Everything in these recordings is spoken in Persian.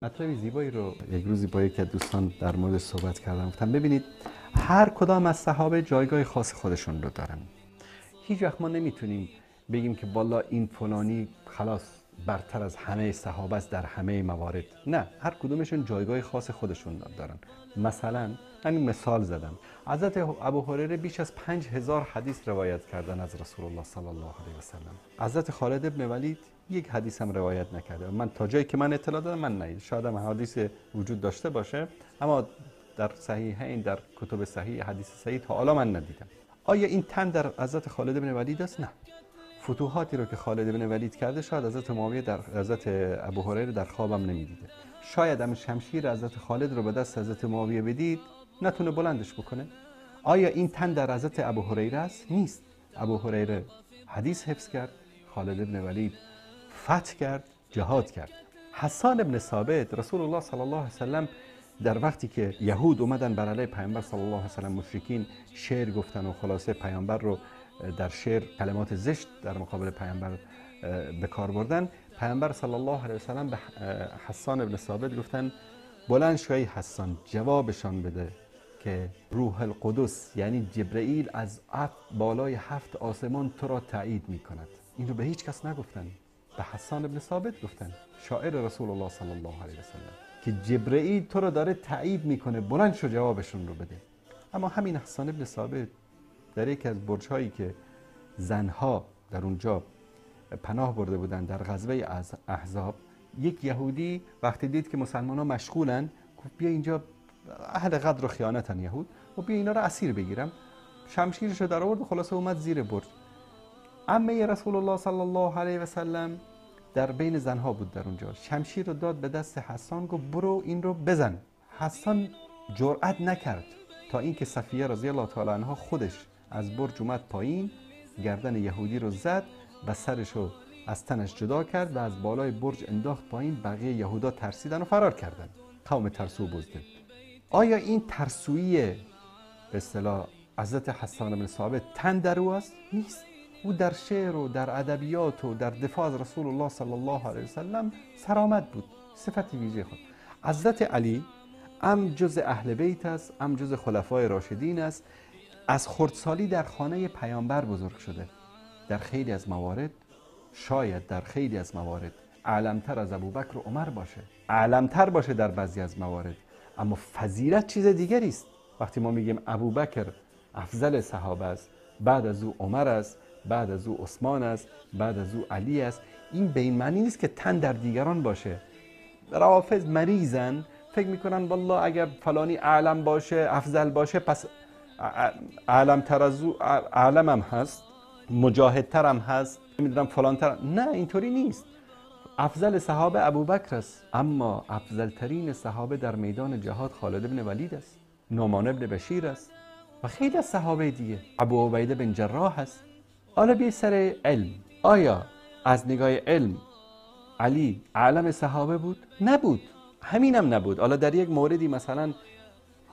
مطلب زیبایی رو یک روزی با یکی از دوستان در مورد صحبت کردم. گفتم ببینید هر کدام از صحابه جایگاه خاص خودشون رو دارن. هیچ وقت ما نمیتونیم بگیم که والا این فلانی خلاص برتر از همه صحابه است در همه موارد. نه، هر کدومشون جایگاه خاص خودشون دارن. مثلا من این مثال زدم، حضرت ابو هریره بیش از 5000 حدیث روایت کردن از رسول الله صلی الله علیه و سلم. حضرت خالد ابن ولید یک حدیث هم روایت نکرده. من تا جایی که من اطلاع دارم من نه، شاید هم حدیث وجود داشته باشه اما در صحیحین، در کتب صحیح، حدیث صحیح تا حالا من ندیدم. آیا این تن در حضرت خالد بن ولید است؟ نه. فتوحاتی رو که خالد بن ولید کرده شاید حضرت معاویه در حضرت ابو هریره در خوابم نمیدیده. شاید هم شمشیر حضرت خالد رو به دست حضرت معاویه بدید نتونه بلندش بکنه. آیا این تن در حضرت ابو هریره است؟ نیست. ابو هریره حدیث حفظ کرد، خالد بن ولید فتح کرد، جهاد کرد. حسان بن ثابت رسول الله صلی الله علیه و سلم در وقتی که یهود اومدن بر علیه پیامبر صلی الله علیه و سلم مشرکین شعر گفتن و خلاصه پیامبر رو در شعر کلمات زشت در مقابل پیامبر به کار بردن، پیامبر صلی الله علیه و سلم به حسان بن ثابت گفتن بلند شو ای حسان، جوابشان بده که روح القدس یعنی جبرئیل از بالای 7 آسمان تو را تایید میکند. این رو به هیچ کس نگفتن، به حسان بن ثابت گفتن، شاعر رسول الله صلی الله علیه و سلم، که جبرئیل تو رو داره تایید میکنه، بلند شو جوابشون رو بده. اما همین حسان بن ثابت در یکی از برج‌هایی که زنها در اونجا پناه برده بودن در غزوه احزاب، یک یهودی وقتی دید که مسلمان‌ها مشغولن گفت بیا اینجا، اهل غدر و خیانتن یهود، و بیا اینا رو اسیر بگیرم. شمشیرش رو در آورد و خلاصه اومد زیر برج. عمه رسول الله صلی الله علیه و سلم در بین زنها بود در اونجا، شمشیر رو داد به دست حسان، گفت برو این رو بزن. حسان جرأت نکرد تا اینکه صفیه رضی الله تعالی عنها خودش از برج اومد پایین، گردن یهودی رو زد و سرش رو از تنش جدا کرد و از بالای برج انداخت پایین. بقیه یهودا ترسیدن و فرار کردن، قوم ترسو و بزدل. آیا این ترسویی به اصطلاح حضرت حسان بن ثابت تن در او است؟ نیست. او در شعر و در ادبیات و در دفاع از رسول الله صلی الله علیه و سلم سرآمد بود، صفت ویژه خود. حضرت علی ام جز اهل بیت است، ام جز خلفای راشدین است، از خردسالی در خانه پیامبر بزرگ شده. در خیلی از موارد، شاید در خیلی از موارد اعلمتر از ابوبکر و عمر باشه، اعلمتر باشه در بعضی از موارد، اما فضیلت چیز دیگری است. وقتی ما میگیم ابوبکر افضل صحابه است، بعد از او عمر است، بعد از او عثمان است، بعد از او علی است، این به این معنی نیست که تن در دیگران باشه. روافض مریضن، فکر میکنن والله اگر فلانی اعلم باشه، افضل باشه، پس اعلم تر از او اعلم هم هست، مجاهد تر هم هست، نمیدونم فلان تر. نه، اینطوری نیست. افضل صحابه ابوبکر است، اما افضل ترین صحابه در میدان جهاد خالد بن ولید است، نعمان بن بشیر است و خیلی از صحابه دیگه، ابو عبیده بن جراح است. حالا بیای سر علم. آیا از نگاه علم علی اعلم صحابه بود؟ نبود. همینم نبود. حالا در یک موردی مثلا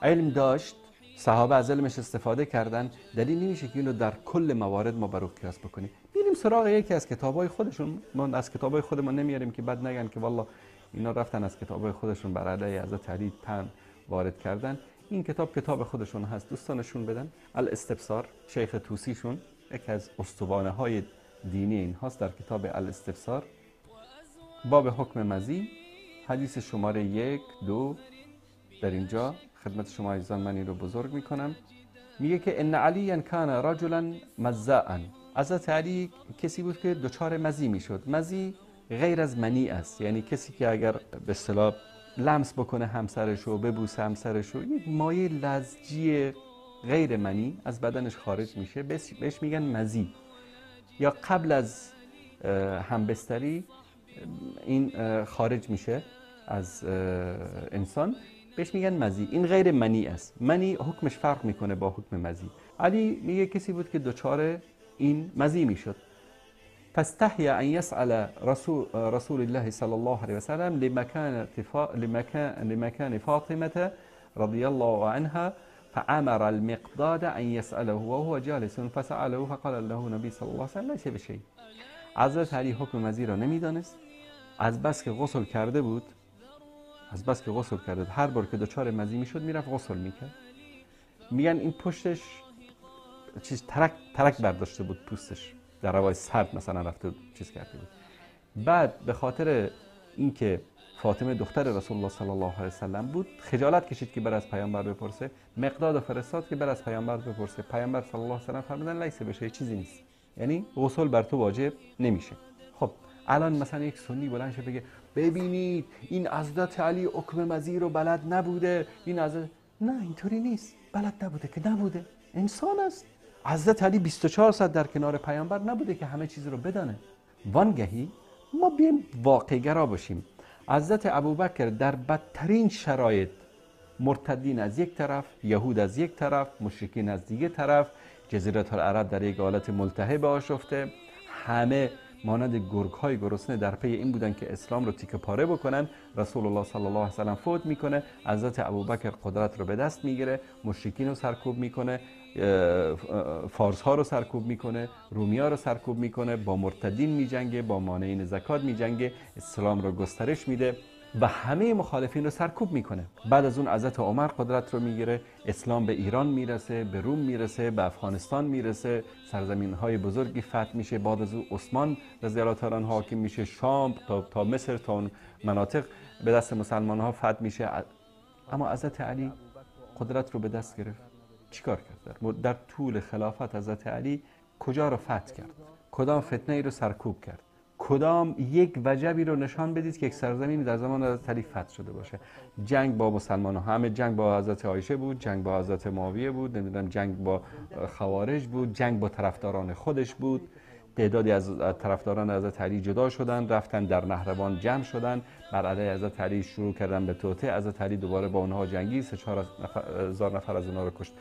علم داشت، صحابه از علمش استفاده کردن، دلیل نمیشه که اینو در کل موارد ما بر او قیاس بکنیم. بریم سراغ یکی از کتابای خودشون. ما از کتابای خودمون نمیاریم که بعد نگن که والله اینا رفتن از کتابای خودشون بر علیه حضرت علی تن وارد کردن. این کتاب خودشون هست، دوستانشون بدن. الاستبصار، شیخ طوسیشون یکی از استوانه های دینی این هاست. در کتاب الاستبصار باب حکم مزی، حدیث شماره 1 2 در اینجا خدمت شما عزیزان من این رو بزرگ میکنم. میگه که ان علی کان رجلا مزاء، حضرت علی کسی بود که دچار مزی میشد. مزی غیر از منی است، یعنی کسی که اگر به اصطلاح لمس بکنه همسرشو، ببوسه همسرشو، یک مایع لزجی غیر منی از بدنش خارج میشه، بهش میگن مزی. یا قبل از همبستری این خارج میشه از انسان، بهش میگن مزی. این غیر منی است. منی حکمش فرق میکنه با حکم مزی. علی میگه کسی بود که دچار این مزی میشد. فاستحی ان يسأل رسول الله صلی الله علیه و سلم لمكان فاطمه رضی الله عنها، فامر المقداد ان يسأله وهو جالس فسأله فقال له النبي صلی الله علیه و سلم ليس بشيء. حضرت علی حکم مزی را نمیدانست، از بس که غسل کرده بود از بس که غسل کرده هر بار که دچار مزی میشد میرفت غسل میکرد. میگن این پشتش چیز ترک برداشته بود، پوستش در هوای سرد مثلا رفته چیز کرده بود. بعد به خاطر اینکه فاطمه دختر رسول الله صلی الله علیه وسلم بود خجالت کشید که بر از پیامبر بپرسه. مقداد فرستاد که بر از پیامبر بپرسه. پیامبر صلی الله علیه وسلم فرمودن لیس بشه، چیزی نیست، یعنی غسل بر تو واجب نمیشه. خب الان مثلا یک سنی بلند شه بگه ببینید این حضرت علی حکم مزی رو بلد نبوده، این حضرت، نه اینطوری نیست. بلد نبوده که نبوده، انسان است. حضرت علی 24 ساعت در کنار پیامبر نبوده که همه چیز رو بدانه. وانگهی ما بیایم واقع‌گرا باشیم. حضرت ابوبکر در بدترین شرایط، مرتدین از یک طرف، یهود از یک طرف، مشرکین از دیگه طرف، جزیره العرب در یک حالت ملتهب آشفته، همه مانند گرگ‌های گرسنه در پی این بودن که اسلام رو تیکه پاره بکنن. رسول الله صلی الله علیه و سلم فوت میکنه، حضرت ابوبکر قدرت رو به دست میگیره، مشرکین رو سرکوب میکنه، فارس ها رو سرکوب میکنه، رومی ها رو سرکوب میکنه، با مرتدین میجنگه، با مانعین زکات میجنگه، اسلام رو گسترش میده و همه مخالفین رو سرکوب میکنه. بعد از اون حضرت عمر قدرت رو میگیره، اسلام به ایران میرسه، به روم میرسه، به افغانستان میرسه، سرزمین های بزرگی فتح میشه. بعد از اون عثمان رضی الله تعالی عنه حاکم میشه، شام تا مصر تا اون مناطق به دست مسلمان ها فتح میشه. اما حضرت علی قدرت رو به دست گرفت، چیکار کرد؟ در طول خلافت حضرت علی کجا رو فتح کرد؟ کدام فتنه ای رو سرکوب کرد؟ کدام یک وجبی رو نشان بدید که یک سرزمینی در زمان حضرت علی فتح شده باشه؟ جنگ با مسلمان ها، همه جنگ با حضرت عایشه بود، جنگ با حضرت معاویه بود، نمیدونم جنگ با خوارج بود، جنگ با طرفداران خودش بود. تعدادی از طرفداران حضرت علی جدا شدن، رفتن در نهروان جمع شدن، بر علیه حضرت علی شروع کردن به توطئه. حضرت علی دوباره با اونها جنگید، 3-4 هزار نفر از اونها رو کشت.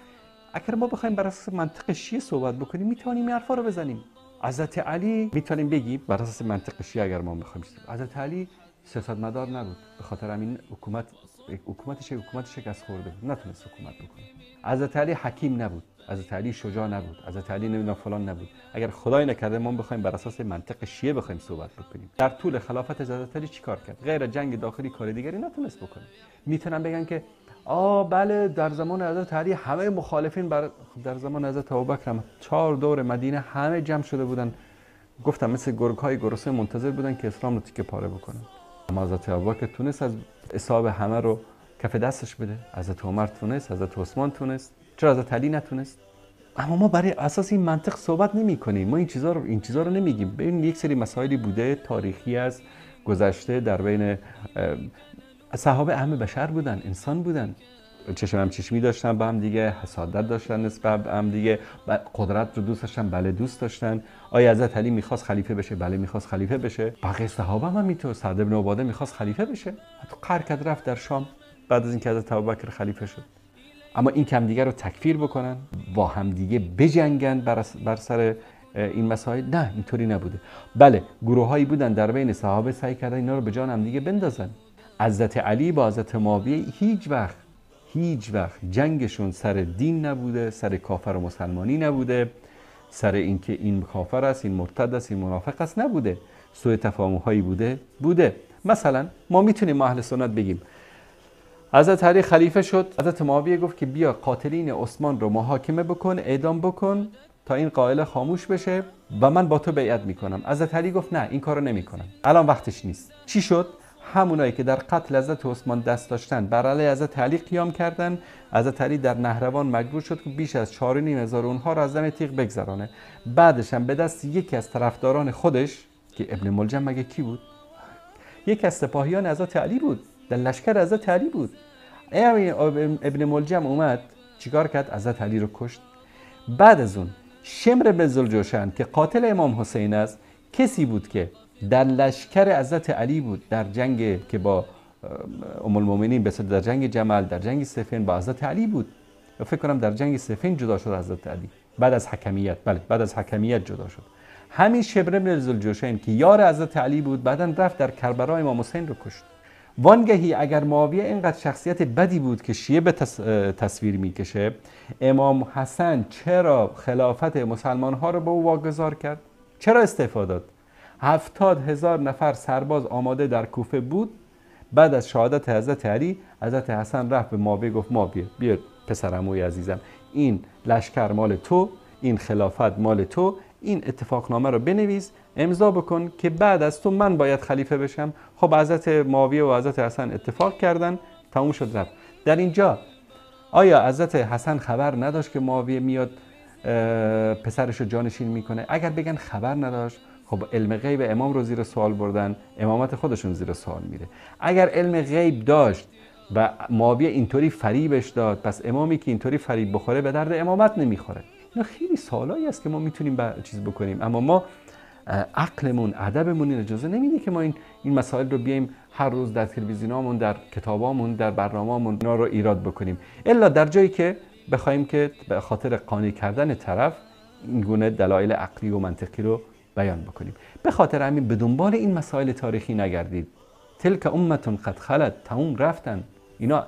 اگر ما بخوایم بر اساس منطق شیعه صحبت بکنیم میتونیم این حرفا رو بزنیم. حضرت علی میتونیم بگیم بر اساس منطق شیعه اگر ما بخوایم، حضرت علی سیاستمدار نبود، به خاطر همین حکومتش شکست خورده بود، نتونست حکومت بکنه. حضرت علی حکیم نبود، حضرت علی شجاع نبود، حضرت علی نمیدونم فلان نبود. اگر خدای نکرده ما بخوایم بر اساس منطق شیعه بخوایم صحبت بکنیم، در طول خلافت حضرت علی چیکار کرد؟ غیر جنگ داخلی کار دیگری نتونست بکنه. میتونن بگن که بله در زمان حضرت علی همه مخالفین در زمان حضرت ابوبکر هم 4 دور مدینه همه جمع شده بودن، گفتم مثل گرگ‌های گرسنه منتظر بودن که اسلام رو تیکه پاره بکنن. اما حضرت ابوبکر تونست از اصحاب همه رو کف دستش بده، حضرت عمر تونست، حضرت عثمان تونست، چرا حضرت علی نتونست؟ اما ما برای اساس این منطق صحبت نمی‌کنیم، ما این چیزا رو نمیگیم. ببین یک سری مسائلی بوده تاریخی از گذشته در بین صحابه، همه بشر بودن، انسان بودن، چشم هم چشمی داشتن با هم دیگه، حسادت داشتن نسبت به هم دیگه، قدرت رو دوست داشتن، بله دوست داشتن. آیا حضرت علی میخواست خلیفه بشه؟ بله میخواست خلیفه بشه. بقیه صحابه هم اینطور، سعد بن عباده میخواست خلیفه بشه، حتی قرکد رفت در شام بعد از اینکه حضرت ابوبکر خلیفه شد. اما این که هم دیگه رو تکفیر بکنن، با هم دیگه بجنگن بر سر این مسائل، نه اینطوری نبوده. بله گروهایی بودن در بین صحابه سعی کردن اینا رو به جان هم دیگه بندازن. حضرت علی با حضرت معاویه هیچ وقت جنگشون سر دین نبوده، سر کافر و مسلمانی نبوده، سر اینکه این کافر است، این مرتد است، این منافق است نبوده. سوء تفاهم‌هایی بوده. مثلا ما میتونیم اهل سنت بگیم حضرت علی خلیفه شد، حضرت معاویه گفت که بیا قاتلین عثمان رو محاکمه بکن، اعدام بکن تا این قائل خاموش بشه و من با تو بیعت میکنم. حضرت علی گفت نه این کارو نمیکنم، الان وقتش نیست. چی شد؟ همونایی که در قتل حضرت عثمان دست داشتن بر علیه حضرت علی قیام کردن. حضرت علی در نهروان مجبور شد که بیش از 4,500 اونها را از دم تیغ بگذرانه. بعدش هم به دست یکی از طرفداران خودش که ابن ملجم مگه کی بود؟ یکی از سپاهیان حضرت علی بود، در لشکر حضرت علی بود. ابن ملجم اومد چیکار کرد؟ حضرت علی رو کشت. بعد از اون شمر بن ذوالجوشن که قاتل امام حسین است، کسی بود که در لشکر حضرت علی بود، در جنگ که با ام المؤمنین، در جنگ جمل، در جنگ صفین با حضرت علی بود. فکر کنم در جنگ صفین جدا شد حضرت علی بعد از حکمیت. بله بعد از حکمیت جدا شد. همین شمر بن ذوالجوشن که یار حضرت علی بود، بعداً رفت در کربلا امام حسین رو کشت. وانگهی اگر معاویه اینقدر شخصیت بدی بود که شیعه به تصویر میکشه، امام حسن چرا خلافت مسلمان ها رو به او واگذار کرد؟ چرا استعفا داد؟ 70,000 نفر سرباز آماده در کوفه بود، بعد از شهادت حضرت علی، حضرت حسن رفت به معاویه گفت معاویه بیا پسر عموی عزیزم، این لشکر مال تو، این خلافت مال تو، این اتفاقنامه رو بنویس، امضا بکن که بعد از تو من باید خلیفه بشم. خب حضرت معاویه و حضرت حسن اتفاق کردن، تموم شد رفت. در اینجا آیا حضرت حسن خبر نداشت که معاویه میاد پسرش رو جانشین میکنه؟ اگر بگن خبر نداشت، خب علم غیب امام رو زیر سوال بردن، امامت خودشون زیر سوال میره. اگر علم غیب داشت و معاویه اینطوری فریبش داد، پس امامی که اینطوری فریب بخوره به درد امامت نمیخوره. اینا خیلی سوالایی است که ما میتونیم چیز بکنیم، اما ما عقلمون، ادبمون این اجازه نمیده که ما این مسائل رو بیایم هر روز در تلویزیونامون، در کتابامون، در برنامه‌مون اینا رو ایراد بکنیم، الا در جایی که بخوایم که به خاطر قانع کردن طرف این گونه دلایل عقلی و منطقی رو بیان بکنیم. به خاطر همین به دنبال این مسائل تاریخی نگردید. تلک امتون قد خلت، تموم رفتن،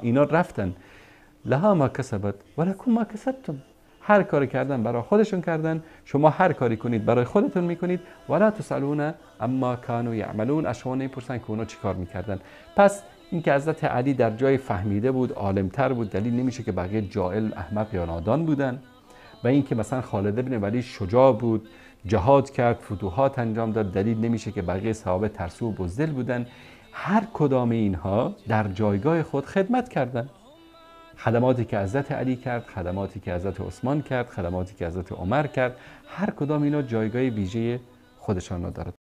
اینا رفتن، لها ما کسبت ولکم ما کسبتم. هر کاری کردن برای خودشون کردن، شما هر کاری کنید برای خودتون میکنید. ولا تسالون اما کانوا یعملون، از شما نمیپرسن که اونا چی کار میکردن. پس اینکه حضرت علی در جای فهمیده بود، عالمتر بود، دلیل نمیشه که بقیه جاهل، احمق یا نادان بودن. و اینکه مثلا خالد بن ولید شجاع بود، جهاد کرد، فتوحات انجام داد، دلیل نمیشه که بقیه صحابه ترسو و بزدل بودن. هر کدام اینها در جایگاه خود خدمت کردند. خدماتی که حضرت علی کرد، خدماتی که حضرت عثمان کرد، خدماتی که حضرت عمر کرد، هر کدام اینا جایگاه ویژه خودشان را دارد.